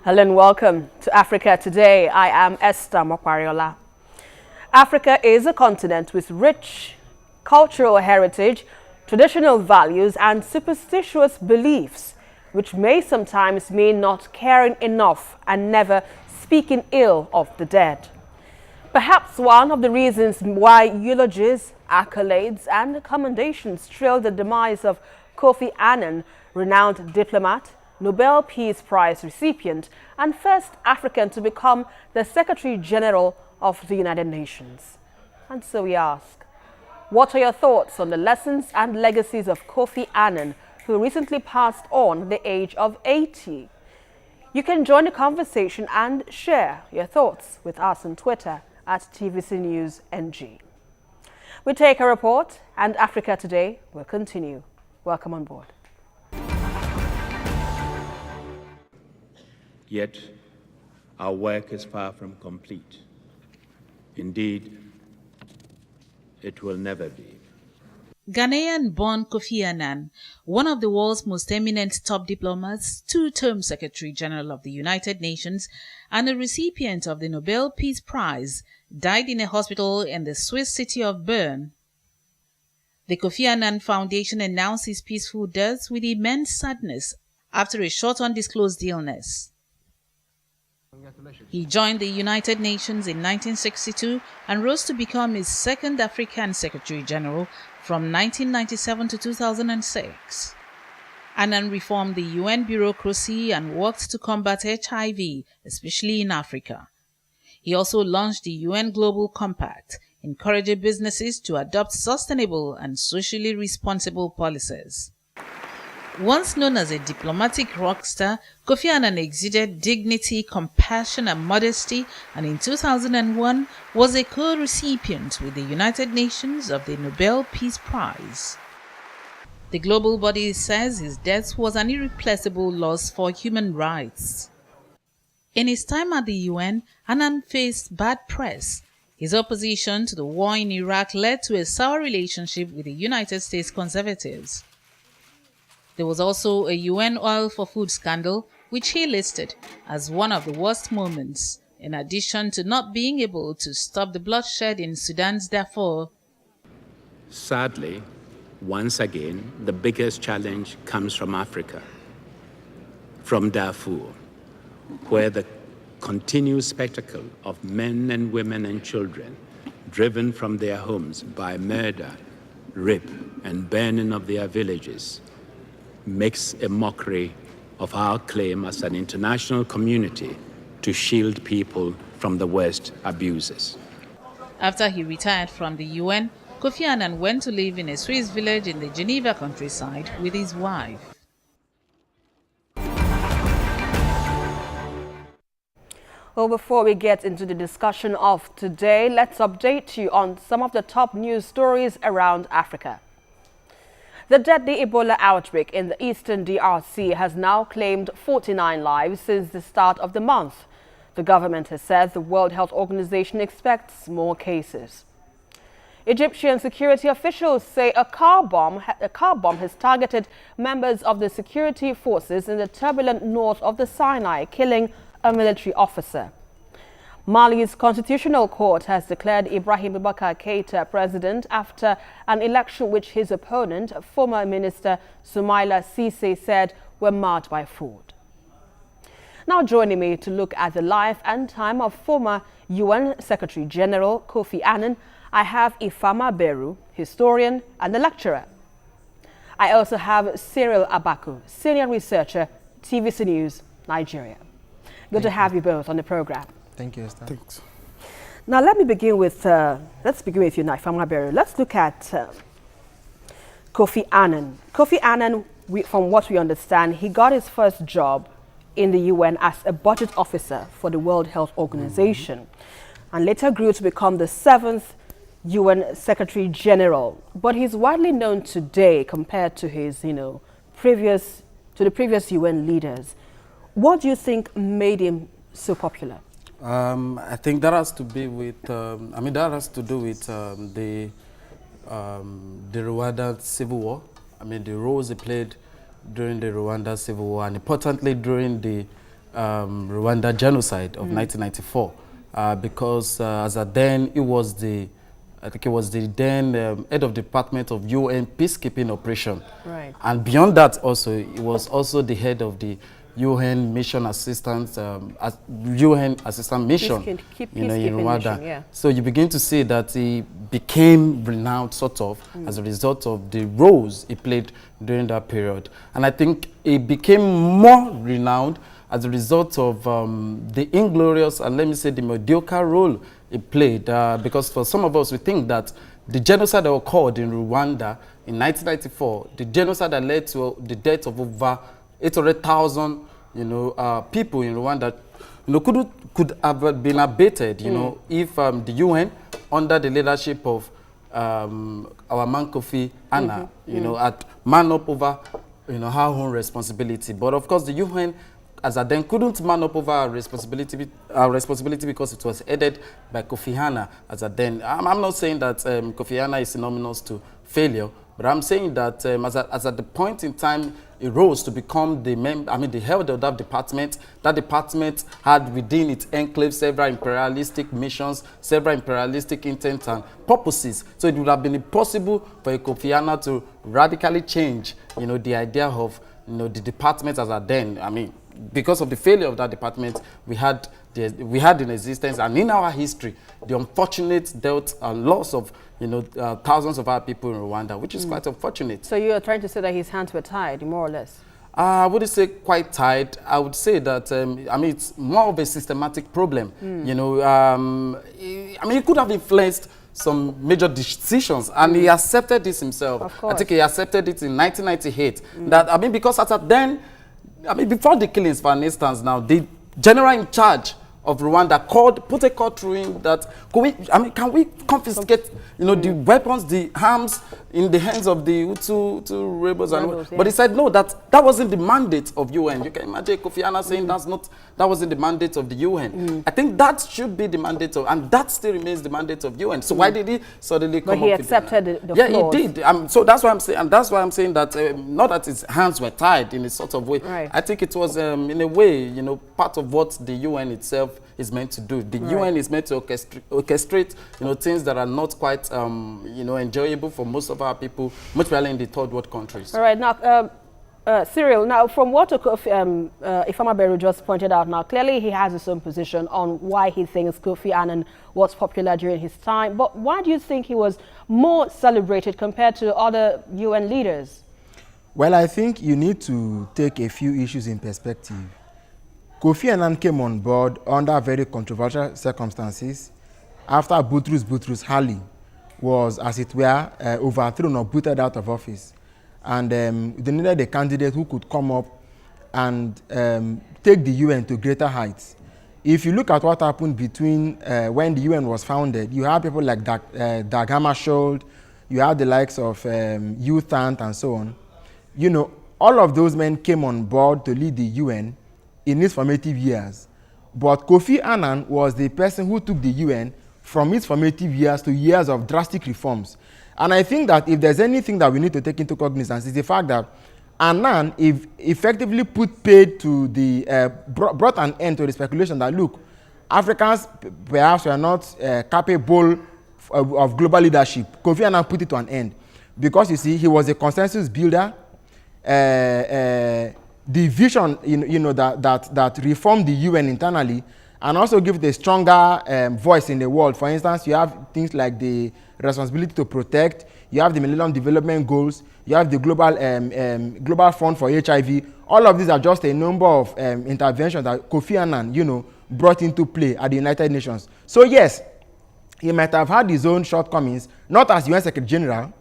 Hello and welcome to Africa Today. I am Esther Mokwariola. Africa is a continent with rich cultural heritage, traditional values and superstitious beliefs, which may sometimes mean not caring enough and never speaking ill of the dead. Perhaps one of the reasons why eulogies, accolades and commendations trailed the demise of Kofi Annan, renowned diplomat, Nobel Peace Prize recipient and first African to become the Secretary General of the United Nations. And so we ask, what are your thoughts on the lessons and legacies of Kofi Annan, who recently passed on at the age of 80? You can join the conversation and share your thoughts with us on Twitter at TVC News NG. We take a report and Africa Today will continue. Welcome on board. Yet, our work is far from complete. Indeed, it will never be. Ghanaian-born Kofi Annan, one of the world's most eminent top diplomats, two-term Secretary General of the United Nations, and a recipient of the Nobel Peace Prize, died in a hospital in the Swiss city of Bern. The Kofi Annan Foundation announced his peaceful death with immense sadness after a short undisclosed illness. He joined the United Nations in 1962 and rose to become its second African Secretary General from 1997 to 2006. Annan reformed the UN bureaucracy and worked to combat HIV, especially in Africa. He also launched the UN Global Compact, encouraging businesses to adopt sustainable and socially responsible policies. Once known as a diplomatic rock star, Kofi Annan exuded dignity, compassion and modesty, and in 2001 was a co-recipient with the United Nations of the Nobel Peace Prize. The global body says his death was an irreplaceable loss for human rights. In his time at the UN, Annan faced bad press. His opposition to the war in Iraq led to a sour relationship with the United States conservatives. There was also a UN oil for food scandal, which he listed as one of the worst moments, in addition to not being able to stop the bloodshed in Sudan's Darfur. Sadly, once again, the biggest challenge comes from Africa, from Darfur, where the continuous spectacle of men and women and children driven from their homes by murder, rape, and burning of their villages makes a mockery of our claim as an international community to shield people from the worst abuses. After he retired from the UN, Kofi Annan went to live in a Swiss village in the Geneva countryside with his wife. Well, before we get into the discussion of today, let's update you on some of the top news stories around Africa. The deadly Ebola outbreak in the eastern DRC has now claimed 49 lives since the start of the month. The government has said the World Health Organization expects more cases. Egyptian security officials say a car bomb has targeted members of the security forces in the turbulent north of the Sinai, killing a military officer. Mali's constitutional court has declared Ibrahim Boubacar Keïta president after an election which his opponent, former minister Soumaïla Cissé, said were marred by fraud. Now joining me to look at the life and time of former UN Secretary General Kofi Annan, I have Ifama Beru, historian and a lecturer. I also have Cyril Abaku, senior researcher, TVC News, Nigeria. Good to have you both on the program. Thank you, Esther. Thanks. Now let's begin with you, Ifama Beru. Let's look at Kofi Annan. Kofi Annan, from what we understand, he got his first job in the UN as a budget officer for the World Health Organization, and later grew to become the 7th UN Secretary General. But he's widely known today compared to his, the previous UN leaders. What do you think made him so popular? I think that has to be with. That has to do with the Rwanda Civil War. The roles he played during the Rwanda Civil War, and importantly during the Rwanda genocide of 1994 because as at then it was I think it was the then head of department of UN peacekeeping operation. Right. And beyond that also, it was also the head of the UN mission assistance, UN assistant mission, in Rwanda. Mission, yeah. So you begin to see that he became renowned sort of as a result of the roles he played during that period. And I think he became more renowned as a result of the inglorious and let me say the mediocre role he played. Because for some of us, we think that the genocide that occurred in Rwanda in 1994, the genocide that led to the death of over 800,000, people in Rwanda, could have been abated, if the UN, under the leadership of our man Kofi, Annan, had man up over, her own responsibility. But of course, the UN, as I then couldn't man up over our responsibility because it was headed by Kofi Annan. As I then, I'm not saying that Kofi Annan is synonymous to failure, but I'm saying that as at the point in time he rose to become the head of that department had within its enclave several imperialistic missions, several imperialistic intents and purposes. So it would have been impossible for a Kofi Annan to radically change, the idea of, the department as at then. Because of the failure of that department, we had in existence and in our history the unfortunate death and loss of thousands of our people in Rwanda, which is quite unfortunate. So you are trying to say that his hands were tied, more or less? I wouldn't say quite tied. I would say that it's more of a systematic problem. He could have influenced some major decisions, and he accepted this himself. Of course. I think he accepted it in 1998. That because at then. Before the killings, for instance, now, the general in charge of Rwanda put a call through him that, can we confiscate, the weapons, the arms in the hands of the Hutu rebels? But he said, no, that wasn't the mandate of UN. You can imagine Kofi Annan saying that wasn't the mandate of the UN. I think that should be the mandate and that still remains the mandate of UN. So why did he suddenly come up with it? But he accepted the Yeah, flaws. he did. So that's why I'm saying, and that's why I'm saying that, not that his hands were tied in a sort of way. Right. I think it was, in a way, part of what the UN itself is meant to do. The UN is meant to orchestrate, things that are not quite, enjoyable for most of our people, much particularly in the third world countries. All right, now, Cyril, now from what Ifama Beru just pointed out now, clearly he has his own position on why he thinks Kofi Annan was popular during his time, but why do you think he was more celebrated compared to other UN leaders? Well, I think you need to take a few issues in perspective. Kofi Annan came on board under very controversial circumstances after Boutros Ghali was, as it were, overthrown or booted out of office. And they needed a candidate who could come up and take the UN to greater heights. If you look at what happened between when the UN was founded, you have people like Dag Hammarskjöld, you have the likes of U Thant and so on. All of those men came on board to lead the UN in its formative years. But Kofi Annan was the person who took the UN from its formative years to years of drastic reforms. And I think that if there's anything that we need to take into cognizance is the fact that Annan effectively brought an end to the speculation that, look, Africans perhaps were not capable of global leadership. Kofi Annan put it to an end. Because, you see, he was a consensus builder. The vision, that reformed the UN internally and also give it a stronger voice in the world. For instance, you have things like the responsibility to protect, you have the Millennium Development Goals, you have the Global Fund for HIV. All of these are just a number of interventions that Kofi Annan, brought into play at the United Nations. So yes, he might have had his own shortcomings, not as UN Secretary General,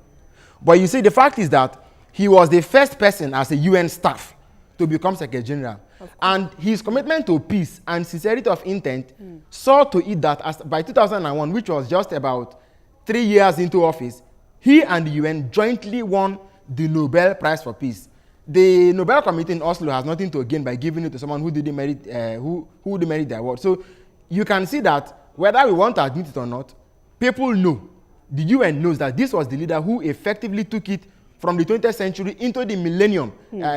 but you see, the fact is that he was the first person as a UN staff to become Secretary General. And his commitment to peace and sincerity of intent saw to it that by 2001, which was just about 3 years into office, he and the UN jointly won the Nobel Prize for Peace. The Nobel Committee in Oslo has nothing to gain by giving it to someone who didn't merit, who didn't merit the award. So you can see that whether we want to admit it or not, people know, the UN knows that this was the leader who effectively took it from the 20th century into the millennium,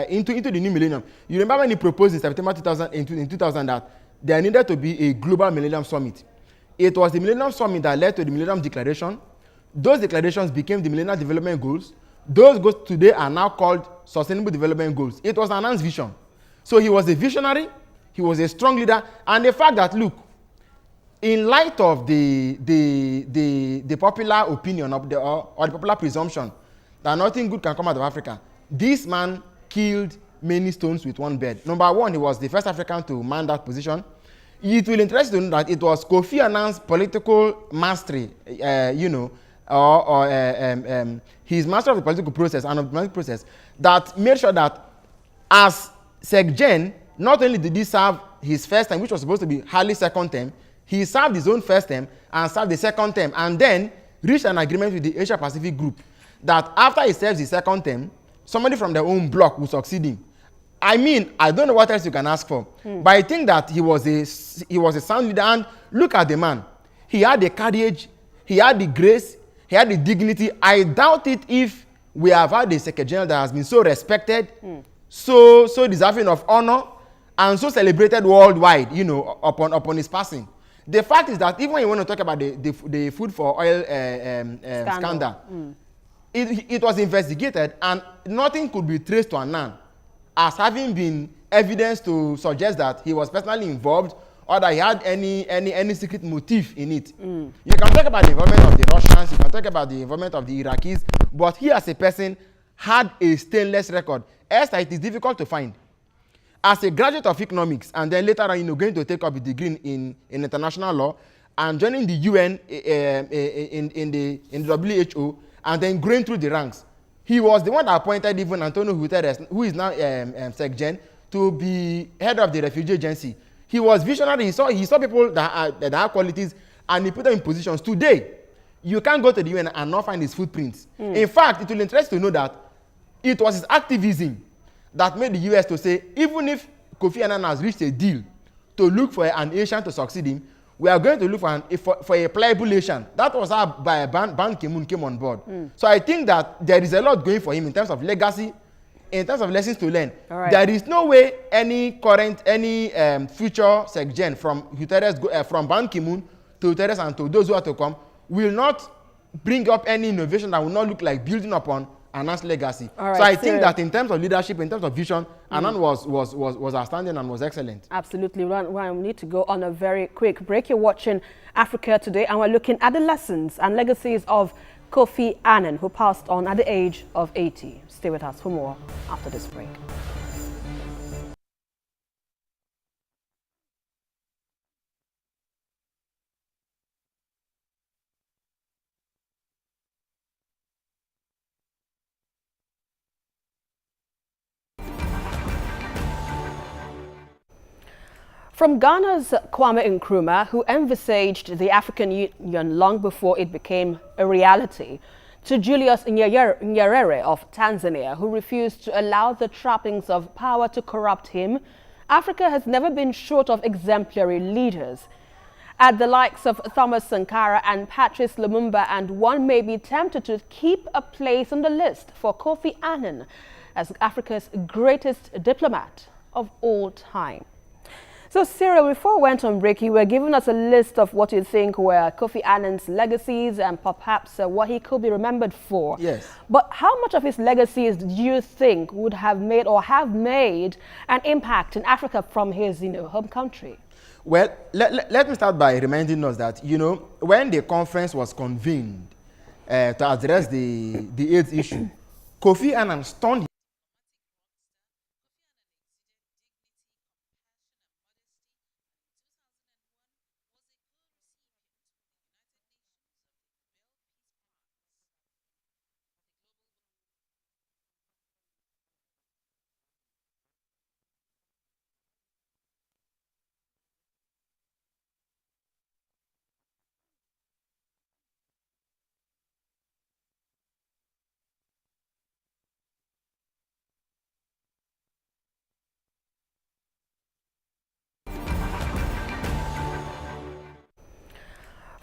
into the new millennium. You remember when he proposed in September 2000, in 2000 that there needed to be a global Millennium Summit. It was the Millennium Summit that led to the Millennium Declaration. Those declarations became the Millennium Development Goals. Those goals today are now called Sustainable Development Goals. It was Annan's vision. So he was a visionary, he was a strong leader, and the fact that, look, in light of the popular opinion of or the popular presumption that nothing good can come out of Africa, this man killed many stones with one bird. Number one, he was the first African to man that position. It will interest you to know that it was Kofi Annan's political mastery, his master of the political process and of the diplomatic process that made sure that as SecGen, not only did he serve his first term, which was supposed to be Halley's second term, he served his own first term and served the second term, and then reached an agreement with the Asia Pacific Group that after he serves his second term, somebody from their own bloc will succeed him. I mean, I don't know what else you can ask for, but I think that he was a sound leader. And look at the man. He had the courage, he had the grace, he had the dignity. I doubt it if we have had a Secretary General that has been so respected, so deserving of honor, and so celebrated worldwide, upon his passing. The fact is that even when you want to talk about the food for oil scandal, it was investigated and nothing could be traced to Annan as having been evidence to suggest that he was personally involved or that he had any secret motive in it. You can talk about the involvement of the Russians, you can talk about the involvement of the Iraqis, but he as a person had a stainless record. Else it is difficult to find. As a graduate of economics and then later on going to take up a degree in international law and joining the UN in the WHO and then growing through the ranks, he was the one that appointed even Antonio Guterres, who is now SecGen, to be head of the refugee agency. He was visionary. He saw people that have qualities and he put them in positions. Today, you can't go to the UN and not find his footprints. In fact, it will interest to know that it was his activism that made the US to say, even if Kofi Annan has reached a deal to look for an Asian to succeed him, we are going to look for a pliable Asian. That was how Ban Ki-moon came on board. So I think that there is a lot going for him in terms of legacy, in terms of lessons to learn. Right. There is no way any future SecGen from Guterres, from Ban Ki-moon to Guterres and to those who are to come will not bring up any innovation that will not look like building upon Annan's legacy. Right, so I think that in terms of leadership, in terms of vision, Annan was outstanding and was excellent. Absolutely. We need to go on a very quick break. You're watching Africa Today, and we're looking at the lessons and legacies of Kofi Annan, who passed on at the age of 80. Stay with us for more after this break. From Ghana's Kwame Nkrumah, who envisaged the African Union long before it became a reality, to Julius Nyerere of Tanzania, who refused to allow the trappings of power to corrupt him, Africa has never been short of exemplary leaders. At the likes of Thomas Sankara and Patrice Lumumba, and one may be tempted to keep a place on the list for Kofi Annan as Africa's greatest diplomat of all time. So, Cyril, before we went on break, you were giving us a list of what you think were Kofi Annan's legacies and perhaps what he could be remembered for. Yes. But how much of his legacies do you think would have made or have made an impact in Africa from his, home country? Well, let me start by reminding us that, when the conference was convened to address the AIDS issue, Kofi Annan stunned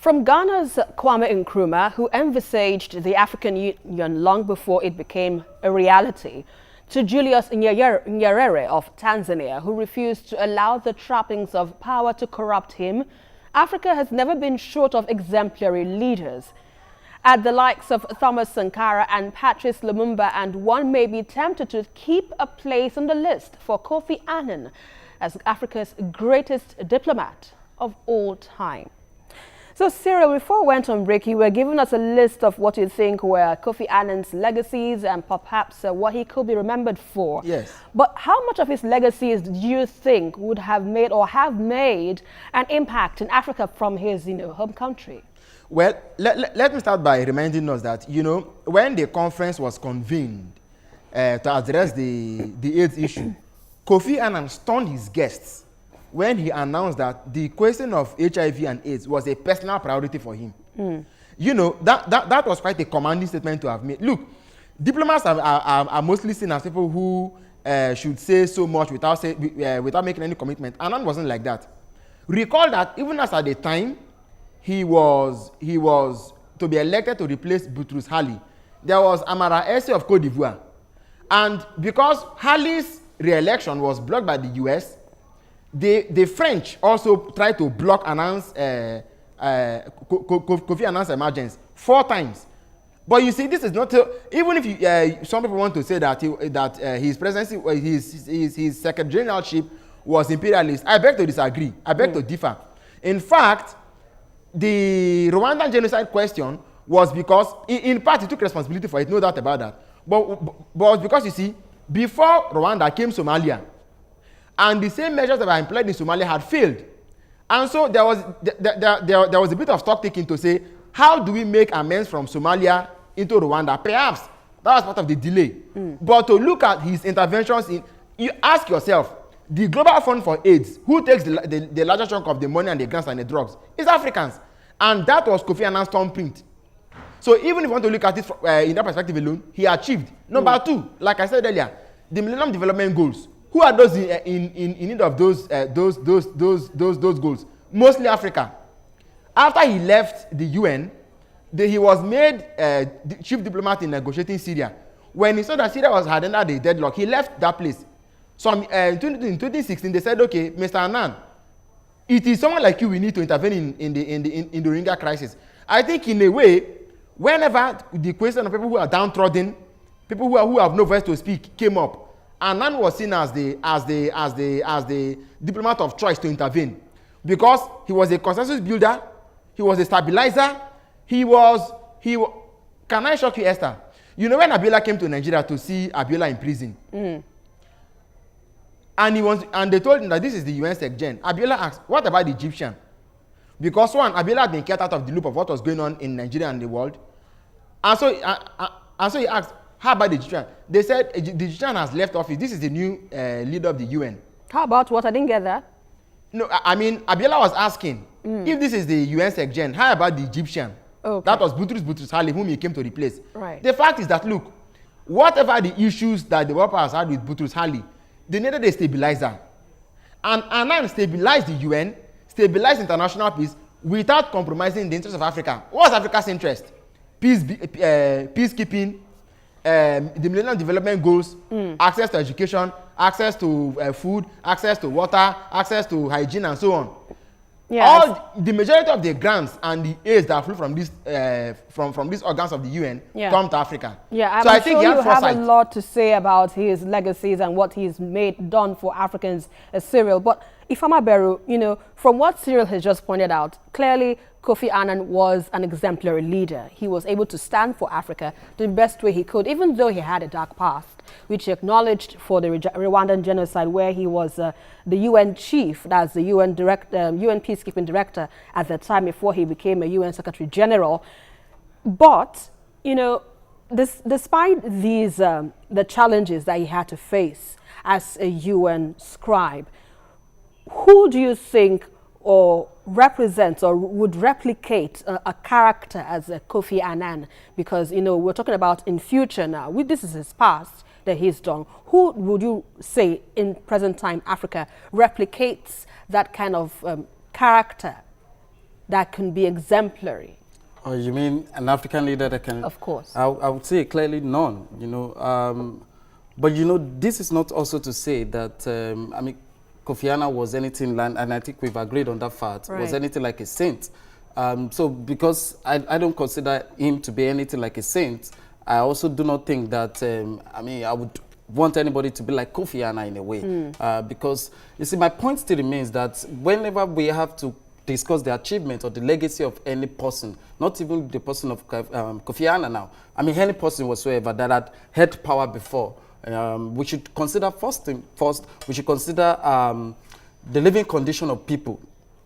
From Ghana's Kwame Nkrumah, who envisaged the African Union long before it became a reality, to Julius Nyerere of Tanzania, who refused to allow the trappings of power to corrupt him, Africa has never been short of exemplary leaders. At the likes of Thomas Sankara and Patrice Lumumba, and one may be tempted to keep a place on the list for Kofi Annan as Africa's greatest diplomat of all time. So, Cyril, before we went on break, you were giving us a list of what you think were Kofi Annan's legacies and perhaps what he could be remembered for. Yes. But how much of his legacies do you think would have made or have made an impact in Africa from his, home country? Well, let me start by reminding us that, when the conference was convened to address the AIDS issue, Kofi Annan stunned his guests when he announced that the question of HIV and AIDS was a personal priority for him. That was quite a commanding statement to have made. Look, diplomats are mostly seen as people who should say so much without making any commitment. Annan wasn't like that. Recall that even as at the time he was to be elected to replace Boutros Ghali, there was Amara Esse of Cote d'Ivoire. And because Ghali's re-election was blocked by the US, the French also tried to block Kofi Annan's emergence 4 times. But you see, this is not even if some people want to say that his presidency, his secretary generalship was imperialist. I beg to disagree. I beg to differ. In fact, the Rwandan genocide question was because, in part, he took responsibility for it. No doubt about that. But because you see, before Rwanda came Somalia. And the same measures that were employed in Somalia had failed. And so there was a bit of stock taking to say, how do we make amends from Somalia into Rwanda? Perhaps that was part of the delay. But to look at his interventions, you ask yourself, the Global Fund for AIDS, who takes the larger chunk of the money and the grants and the drugs? It's Africans. And that was Kofi Annan's thumbprint. So even if you want to look at it in that perspective alone, he achieved. Number 2, like I said earlier, the Millennium Development Goals. Who are those in need of those goals? Mostly Africa. After he left the UN, he was made the chief diplomat in negotiating Syria. When he saw that Syria had entered the deadlock, he left that place. So in 2016, they said, okay, Mr. Annan, it is someone like you we need to intervene in the Rohingya crisis. I think in a way, whenever the question of people who are downtrodden, people who have no voice to speak came up, Annan was seen as the diplomat of choice to intervene, because he was a consensus builder, he was a stabilizer, Can I shock you, Esther? You know when Abiola came to Nigeria to see Abiola in prison, and they told him that this is the UN Sec-Gen. Abiola asked, "What about the Egyptian?" Because one, Abiola had been kept out of the loop of what was going on in Nigeria and the world, and so he asked, how about the Egyptian? They said the Egyptian has left office. This is the new leader of the UN. How about what? I didn't get that. No, I mean, Abiola was asking, if this is the UN Sec-Gen, how about the Egyptian? Okay. That was Boutros Ghali, whom he came to replace. Right. The fact is that, look, whatever the issues that the world powers had with Boutros Ghali, they needed a stabilizer. And Annan stabilized the UN, stabilized international peace, without compromising the interests of Africa. What's Africa's interest? Peacekeeping, the Millennium Development Goals, access to education, access to food, access to water, access to hygiene, and so on. Yes. The majority of the grants and the aids that flow from these organs of the UN come to Africa. Yeah, so I'm I think sure he had you have foresight. a lot to say about his legacies and what he's done for Africans, Cyril. But Ifama Beru, from what Cyril has just pointed out, clearly Kofi Annan was an exemplary leader. He was able to stand for Africa the best way he could, even though he had a dark past, which he acknowledged for the Rwandan genocide, where he was the UN chief, that's the UN peacekeeping director at the time before he became a UN Secretary General. But, despite these, the challenges that he had to face as a UN scribe, who do you think or represents or would replicate a character as a Kofi Annan? Because, we're talking about in future now. This is his past that he's done. Who would you say in present time Africa replicates that kind of character? that can be exemplary? Oh, you mean an African leader that can? Of course. I would say clearly none, you know. But, you know, this is not also to say that, I mean, Kofi Annan was anything, and I think we've agreed on that fact, was anything like a saint. So because I don't consider him to be anything like a saint, I also do not think that, I mean, I would want anybody to be like Kofi Annan in a way. Because, you see, my point still remains that whenever we have to discuss the achievement or the legacy of any person, not even the person of Kofi Annan now, I mean, any person whatsoever that had had power before, we should consider first, we should consider the living condition of people,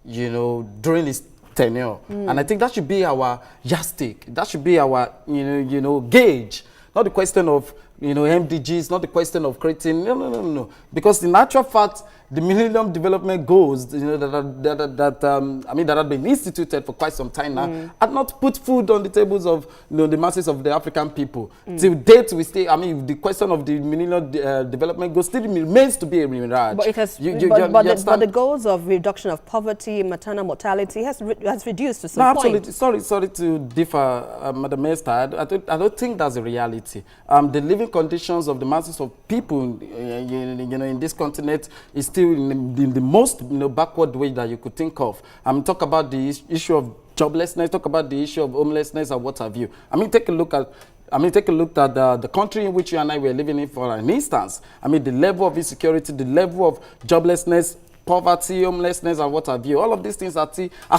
you know, during his tenure. And I think that should be our yardstick. That should be our, you know, gauge. Not the question of, you know, MDGs, not the question of creating, no. Because in actual fact, the Millennium Development Goals, you know, that have been instituted for quite some time now, had not put food on the tables of, you know, the masses of the African people. Till date, we stay. I mean, the question of the Millennium Development Goals still remains to be a mirage. But it has, but the goals of reduction of poverty, maternal mortality has reduced to some point. Absolutely. Sorry to differ, Madam Esther. I don't think that's a reality. The living conditions of the masses of people, you know, in this continent is still in the most, you know, backward way that you could think of. Talk about the issue of joblessness, talk about the issue of homelessness and what have you. Take a look at the country in which you and I were living in, for an instance. The level of insecurity, the level of joblessness, poverty, homelessness, and what have you. All of these things are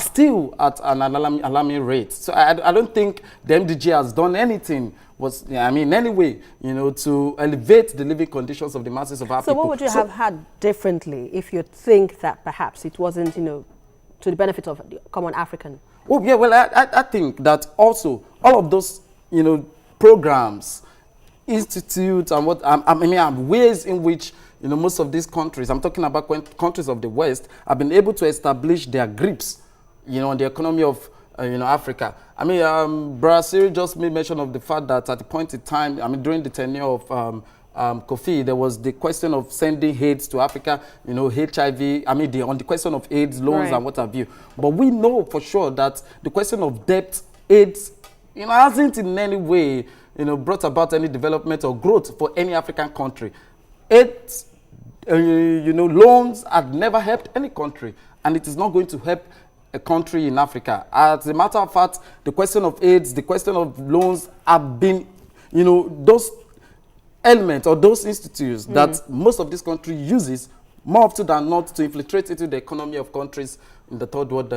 still at an alarming rate. So I don't think the MDG has done anything in any way, you know, to elevate the living conditions of the masses of our people. So what would you have had differently if you think that perhaps it wasn't, you know, to the benefit of the common African? Oh, yeah, well, I think that also all of those, you know, programs, institutes, and ways in which, you know, most of these countries, I'm talking about countries of the West, have been able to establish their grips, you know, on the economy of, you know, Africa. Brazil just made mention of the fact that at the point in time, during the tenure of Kofi, there was the question of sending aids to Africa, you know, HIV, on the question of AIDS, loans, and what have you. But we know for sure that the question of debt, AIDS, you know, hasn't in any way, you know, brought about any development or growth for any African country. AIDS, you know, loans had never helped any country, and it is not going to help a country in Africa. As a matter of fact, the question of AIDS, the question of loans have been, you know, those elements or those institutes that most of this country uses more often than not to infiltrate into the economy of countries in the third world,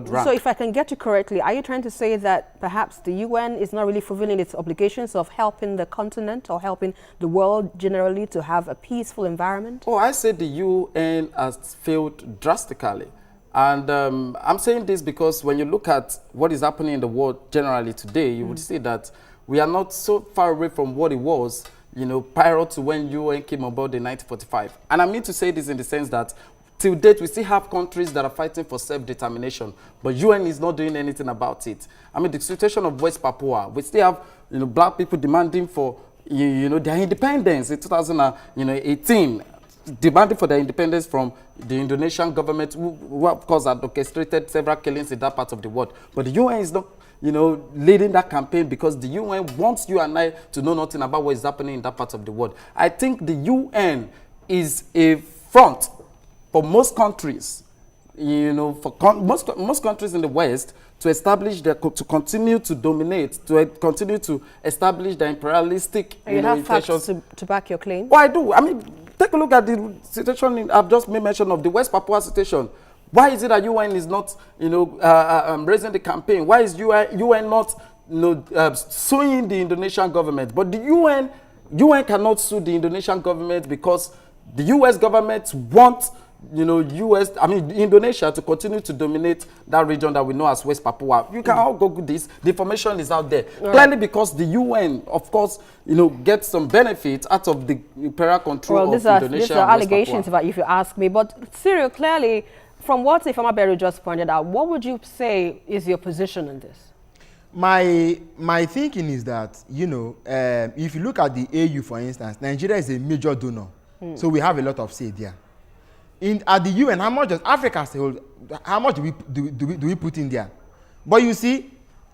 rank. So if I can get you correctly, are you trying to say that perhaps the UN is not really fulfilling its obligations of helping the continent or helping the world generally to have a peaceful environment? Oh, I said the UN has failed drastically. And I'm saying this because when you look at what is happening in the world generally today, you would see that we are not so far away from what it was, you know, prior to when UN came on board in 1945. And I mean to say this in the sense that till date, we still have countries that are fighting for self-determination, but UN is not doing anything about it. The situation of West Papua, we still have, you know, black people demanding for, you know, their independence in 2018. Demanding for their independence from the Indonesian government, who of course had orchestrated several killings in that part of the world. But the UN is not, you know, leading that campaign because the UN wants you and I to know nothing about what is happening in that part of the world. I think the UN is a front for most countries, you know, for most countries in the West to establish to continue to dominate, to continue to establish the imperialistic, you know, have facts to back your claim? Oh, I do. Take a look at the situation. I've just made mention of the West Papua situation. Why is it that UN is not, you know, raising the campaign? Why is UN not, you know, suing the Indonesian government? But the UN cannot sue the Indonesian government because the US government wants, you know, Indonesia to continue to dominate that region that we know as West Papua. You can all Google this. The information is out there. Clearly because the UN, of course, you know, gets some benefit out of the imperial control of Indonesia. These are allegations, if you ask me. But Cyril, clearly, from what Ifeoma Berry just pointed out, what would you say is your position on this? My thinking is that, you know, if you look at the AU, for instance, Nigeria is a major donor. So we have a lot of say there. at the UN, how much does Africa as a whole, how much do we put in there? But you see,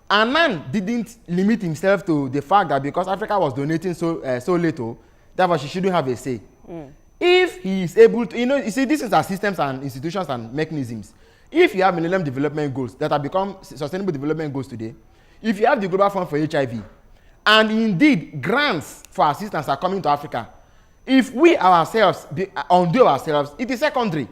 Annan didn't limit himself to the fact that because Africa was donating so little, therefore she shouldn't have a say. If he is able to, you see, this is our systems and institutions and mechanisms. If you have Millennium Development Goals that have become Sustainable Development Goals today, if you have the Global Fund for HIV, and indeed grants for assistance are coming to Africa, if we ourselves undo ourselves, it is secondary.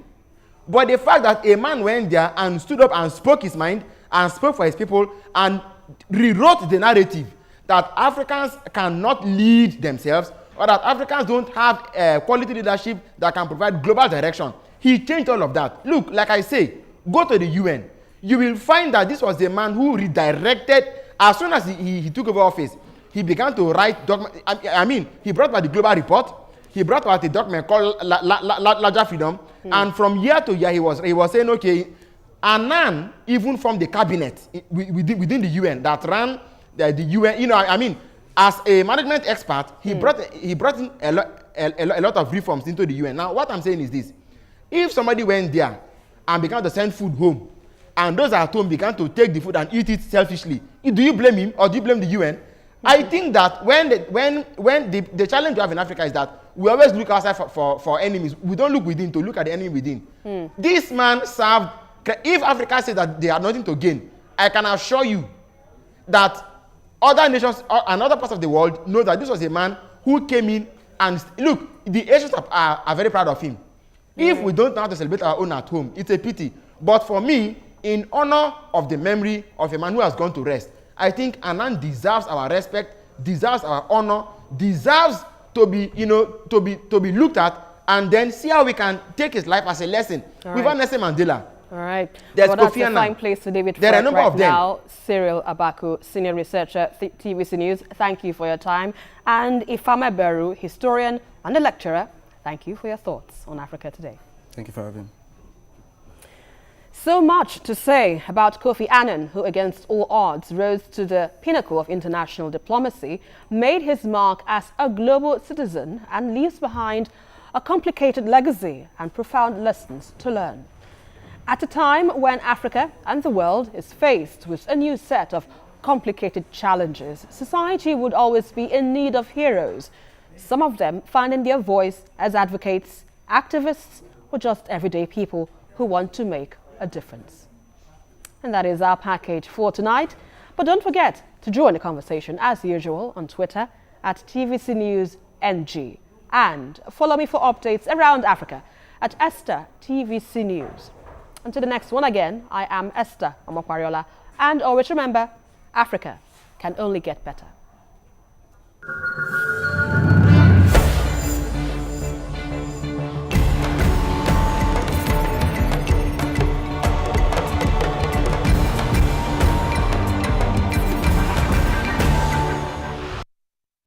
But the fact that a man went there and stood up and spoke his mind and spoke for his people and rewrote the narrative that Africans cannot lead themselves or that Africans don't have quality leadership that can provide global direction, he changed all of that. Look, like I say, go to the UN. You will find that this was the man who redirected, as soon as he took over office, he began to write documents. I mean, he brought back the global report. He brought out a document called Larger Freedom. And from year to year, he was saying, okay, Annan, even from the cabinet within the UN that ran the UN, I mean, as a management expert, he brought in a lot of reforms into the UN. Now, what I'm saying is this. If somebody went there and began to send food home, and those at home began to take the food and eat it selfishly, do you blame him or do you blame the UN? I think that when the challenge we have in Africa is that we always look outside for enemies. We don't look within to look at the enemy within. This man served. If Africa says that they have nothing to gain, I can assure you that other nations and other parts of the world know that this was a man who came in and look, the Asians are very proud of him. If we don't know how to celebrate our own at home, it's a pity. But for me, in honor of the memory of a man who has gone to rest, I think Annan deserves our respect, deserves our honor, deserves to be, to be looked at, and then see how we can take his life as a lesson. We've had Nelson Mandela. All right. There's well, Kofi that's a Annan. fine place to leave it There are a number of them. now. Cyril Abaku, senior researcher, TVC News, thank you for your time. And Ifama Beru, historian and a lecturer, thank you for your thoughts on Africa Today. Thank you for having me. So much to say about Kofi Annan, who against all odds rose to the pinnacle of international diplomacy, made his mark as a global citizen and leaves behind a complicated legacy and profound lessons to learn. At a time when Africa and the world is faced with a new set of complicated challenges, society would always be in need of heroes, some of them finding their voice as advocates, activists, or just everyday people who want to make a difference. And that is our package for tonight. But don't forget to join the conversation as usual on Twitter at TVC News NG. And follow me for updates around Africa at Esther TVC News. Until the next one again, I am Esther Omokwariola. And always remember, Africa can only get better.